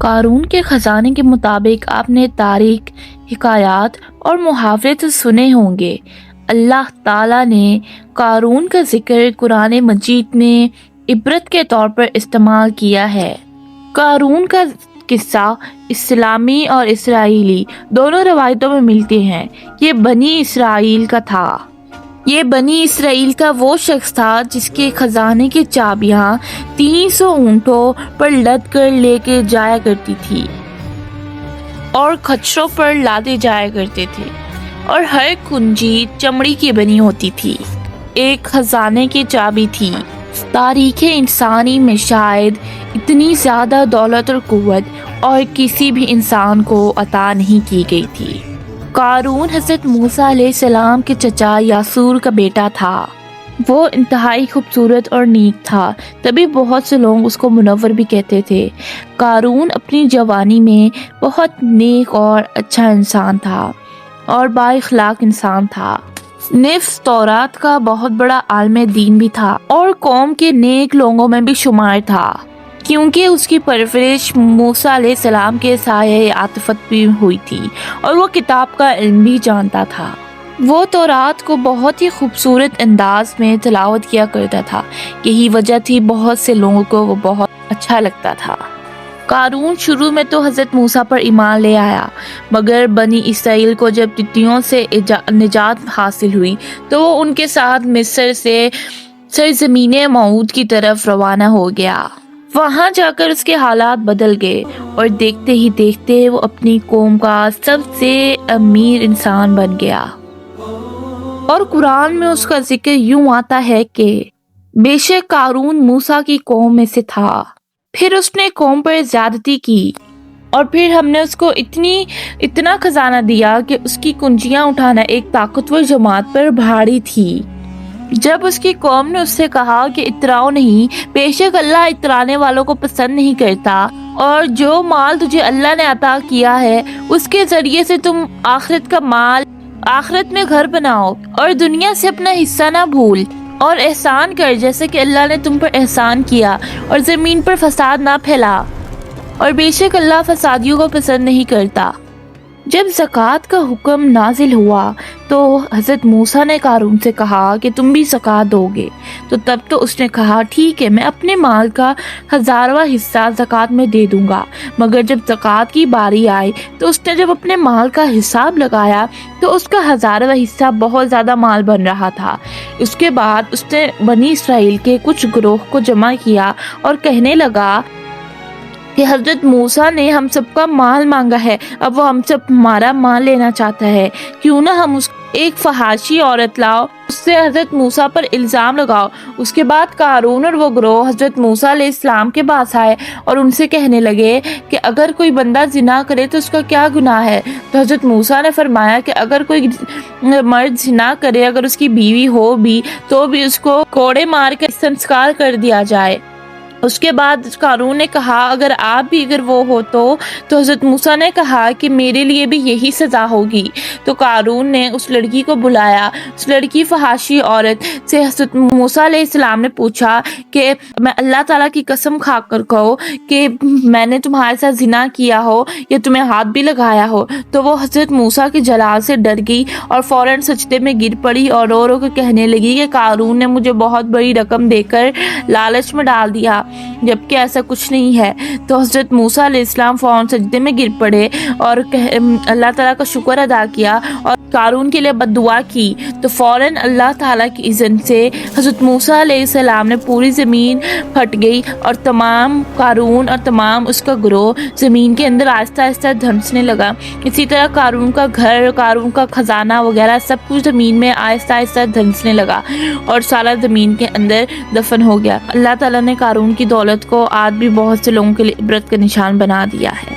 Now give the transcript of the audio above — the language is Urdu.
قارون کے خزانے کے مطابق آپ نے تاریخ، حکایات اور محاورے تو سنے ہوں گے۔ اللہ تعالیٰ نے قارون کا ذکر قرآن مجید میں عبرت کے طور پر استعمال کیا ہے۔ قارون کا قصہ اسلامی اور اسرائیلی دونوں روایتوں میں ملتے ہیں۔ یہ بنی اسرائیل کا تھا۔ یہ بنی اسرائیل کا وہ شخص تھا جس کے خزانے کی چابیاں 300 اونٹوں پر لد کر لے کے جایا کرتی تھی اور خچروں پر لادے جایا کرتے تھے، اور ہر کنجی چمڑی کی بنی ہوتی تھی۔ ایک خزانے کی چابی تھی۔ تاریخ انسانی میں شاید اتنی زیادہ دولت اور قوت اور کسی بھی انسان کو عطا نہیں کی گئی تھی۔ قارون حضرت موسیٰ علیہ السلام کے چچا یاسور کا بیٹا تھا۔ وہ انتہائی خوبصورت اور نیک تھا، تبھی بہت سے لوگ اس کو منور بھی کہتے تھے۔ قارون اپنی جوانی میں بہت نیک اور اچھا انسان تھا اور با اخلاق انسان تھا۔ نفس تورات کا بہت بڑا عالم دین بھی تھا اور قوم کے نیک لوگوں میں بھی شمار تھا، کیونکہ اس کی پرورش موسیٰ علیہ السلام کے سایہ عاطفت بھی ہوئی تھی اور وہ کتاب کا علم بھی جانتا تھا۔ وہ تورات کو بہت ہی خوبصورت انداز میں تلاوت کیا کرتا تھا، یہی وجہ تھی بہت سے لوگوں کو وہ بہت اچھا لگتا تھا۔ قارون شروع میں تو حضرت موسیٰ پر ایمان لے آیا، مگر بنی اسرائیل کو جب تتیوں سے نجات حاصل ہوئی تو وہ ان کے ساتھ مصر سے سرزمین موعود کی طرف روانہ ہو گیا۔ وہاں جا کر اس کے حالات بدل گئے اور دیکھتے ہی دیکھتے وہ اپنی قوم کا سب سے امیر انسان بن گیا۔ اور قرآن میں اس کا ذکر یوں آتا ہے کہ بے شک قارون موسیٰ کی قوم میں سے تھا، پھر اس نے قوم پر زیادتی کی، اور پھر ہم نے اس کو اتنا خزانہ دیا کہ اس کی کنجیاں اٹھانا ایک طاقتور جماعت پر بھاری تھی۔ جب اس کی قوم نے اس سے کہا کہ اتراؤ نہیں، بے شک اللہ اترانے والوں کو پسند نہیں کرتا، اور جو مال تجھے اللہ نے عطا کیا ہے اس کے ذریعے سے تم آخرت کا مال، آخرت میں گھر بناؤ اور دنیا سے اپنا حصہ نہ بھول، اور احسان کر جیسے کہ اللہ نے تم پر احسان کیا، اور زمین پر فساد نہ پھیلا، اور بے شک اللہ فسادیوں کو پسند نہیں کرتا۔ جب زکوٰۃ کا حکم نازل ہوا تو حضرت موسیٰ نے قارون سے کہا کہ تم بھی زکوٰۃ دو گے، تو تب تو اس نے کہا ٹھیک ہے، میں اپنے مال کا 1000واں حصہ زکوٰۃ میں دے دوں گا۔ مگر جب زکوٰۃ کی باری آئی تو اس نے جب اپنے مال کا حساب لگایا تو اس کا 1000واں حصہ بہت زیادہ مال بن رہا تھا۔ اس کے بعد اس نے بنی اسرائیل کے کچھ گروہ کو جمع کیا اور کہنے لگا کہ حضرت موسیٰ نے ہم سب کا مال مانگا ہے، اب وہ ہم سب ہمارا مال لینا چاہتا ہے، کیوں نہ ہم ایک فحاشی عورت لاؤ، اس سے حضرت موسیٰ پر الزام لگاؤ۔ اس کے بعد قارون اور وہ گروہ حضرت موسیٰ علیہ السلام کے پاس آئے اور ان سے کہنے لگے کہ اگر کوئی بندہ زنا کرے تو اس کا کیا گناہ ہے؟ تو حضرت موسیٰ نے فرمایا کہ اگر کوئی مرد زنا کرے، اگر اس کی بیوی ہو بھی تو بھی اس کو کوڑے مار کے سنسکار کر دیا جائے۔ اس کے بعد قارون نے کہا اگر آپ بھی اگر وہ ہو تو حضرت موسیٰ نے کہا کہ میرے لیے بھی یہی سزا ہوگی۔ تو قارون نے اس لڑکی کو بلایا، اس لڑکی فحاشی عورت سے حضرت موسیٰ علیہ السلام نے پوچھا کہ میں اللہ تعالیٰ کی قسم کھا کر کہو کہ میں نے تمہارے ساتھ زنا کیا ہو یا تمہیں ہاتھ بھی لگایا ہو؟ تو وہ حضرت موسیٰ کے جلال سے ڈر گئی اور فوراً سجدے میں گر پڑی اور رو رو کر کہنے لگی کہ قارون نے مجھے بہت بڑی رقم دے کر لالچ میں ڈال دیا، جبکہ ایسا کچھ نہیں ہے۔ تو حضرت موسیٰ علیہ السلام فوراً سجدے میں گر پڑے اور اللہ تعالیٰ کا شکر ادا کیا اور قارون کے لیے بد دعا کی۔ تو فوراً اللہ تعالیٰ کی اذن سے حضرت موسیٰ علیہ السلام نے پوری زمین پھٹ گئی اور تمام قارون اور تمام اس کا گروہ زمین کے اندر آہستہ آہستہ دھنسنے لگا۔ اسی طرح قارون کا گھر، قارون کا خزانہ وغیرہ سب کچھ زمین میں آہستہ آہستہ دھنسنے لگا اور سارا زمین کے اندر دفن ہو گیا۔ اللہ تعالیٰ نے قارون کی دولت کو آج بھی بہت سے لوگوں کے لیے عبرت کا نشان بنا دیا ہے۔